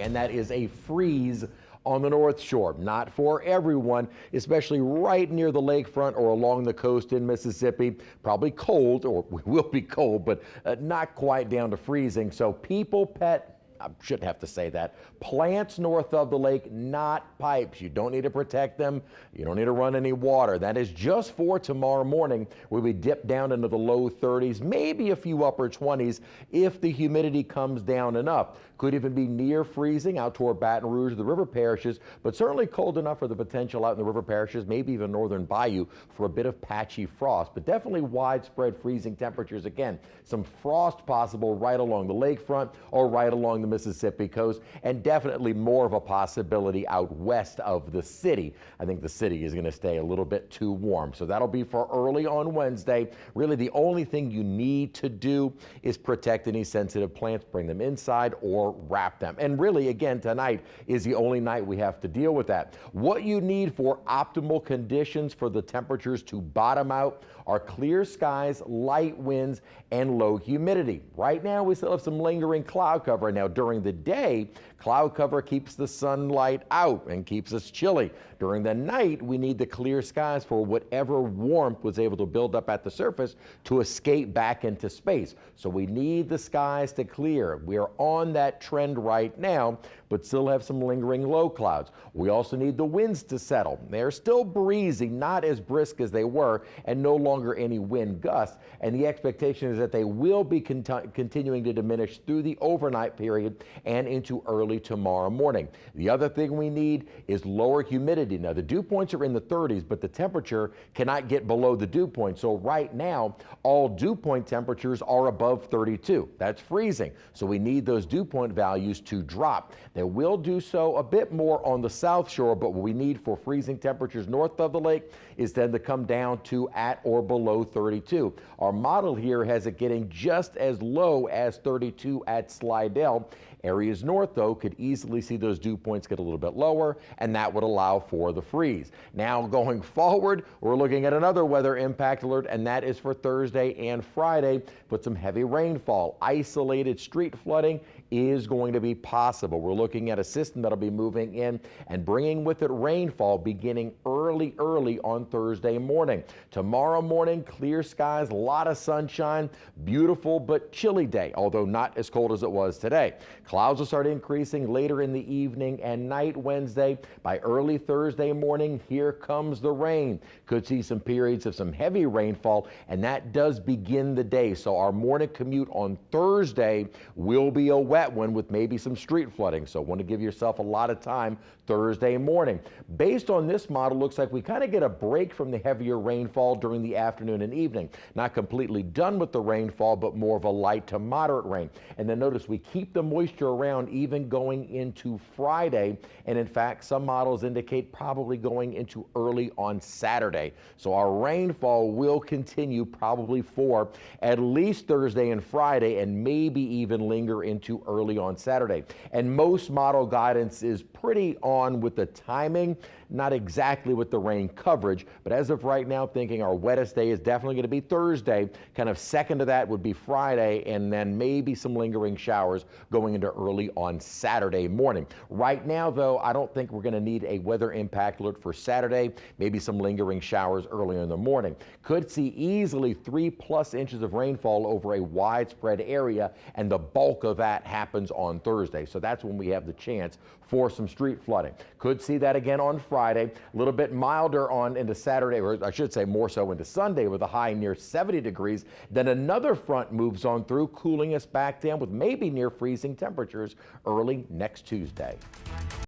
And that is a freeze on the North Shore. Not for everyone, especially right near the lakefront or along the coast in Mississippi. Probably cold, or we will be cold, but not quite down to freezing. So people, I shouldn't have to say that. Plants north of the lake, not pipes. You don't need to protect them. You don't need to run any water. That is just for tomorrow morning, where we dip down into the low 30s, maybe a few upper 20s if the humidity comes down enough. Could even be near freezing out toward Baton Rouge, the river parishes, but certainly cold enough for the potential out in the river parishes, maybe even northern bayou for a bit of patchy frost, but definitely widespread freezing temperatures again. Some frost possible right along the lakefront or right along the Mississippi coast, and definitely more of a possibility out west of the city. I think the city is going to stay a little bit too warm, so that'll be for early on Wednesday. Really, the only thing you need to do is protect any sensitive plants, bring them inside or wrap them. And really, again, tonight is the only night we have to deal with that. What you need for optimal conditions for the temperatures to bottom out are clear skies, light winds, and low humidity. Right now, we still have some lingering cloud cover. Now, during the day, cloud cover keeps the sunlight out and keeps us chilly. During the night, we need the clear skies for whatever warmth was able to build up at the surface to escape back into space. So we need the skies to clear. We are on that trend right now, but still have some lingering low clouds. We also need the winds to settle. They're still breezy, not as brisk as they were, and no longer any wind gusts. And the expectation is that they will be continuing to diminish through the overnight period and into early tomorrow morning. The other thing we need is lower humidity. Now, the dew points are in the 30s, but the temperature cannot get below the dew point. So right now, all dew point temperatures are above 32. That's freezing. So we need those dew point values to drop. They will do so a bit more on the South Shore, but what we need for freezing temperatures north of the lake is then to come down to at or below 32. Our model here has it getting just as low as 32 at Slidell. Areas north, though, could easily see those dew points get a little bit lower, and that would allow for the freeze. Now, going forward, we're looking at another weather impact alert, and that is for Thursday and Friday. But some heavy rainfall, isolated street flooding is going to be possible. We're looking at a system that'll be moving in and bringing with it rainfall beginning early on Thursday morning. Tomorrow morning, clear skies, a lot of sunshine, beautiful but chilly day, although not as cold as it was today. Clouds will start increasing later in the evening and night Wednesday. By early Thursday morning, here comes the rain. Could see some periods of some heavy rainfall, and that does begin the day. So our morning commute on Thursday will be a wet one with maybe some street flooding. So want to give yourself a lot of time Thursday morning. Based on this model, looks like we kind of get a break from the heavier rainfall during the afternoon and evening. Not completely done with the rainfall, but more of a light to moderate rain. And then notice we keep the moisture around even going into Friday. And in fact, some models indicate probably going into early on Saturday. So our rainfall will continue probably for at least Thursday and Friday, and maybe even linger into early on Saturday. And most model guidance is pretty on with the timing, not exactly with the rain coverage, but as of right now, thinking our wettest day is definitely going to be Thursday. Kind of second to that would be Friday, and then maybe some lingering showers going into early on Saturday morning. Right now, though, I don't think we're going to need a weather impact alert for Saturday. Maybe some lingering showers early in the morning. Could see easily 3+ inches of rainfall over a widespread area, and the bulk of that happens on Thursday. So that's when we have the chance for some street flooding. Could see that again on Friday, a little bit milder on into Saturday, or I should say more so into Sunday, with a high near 70 degrees. Then another front moves on through, cooling us back down with maybe near freezing temperatures early next Tuesday.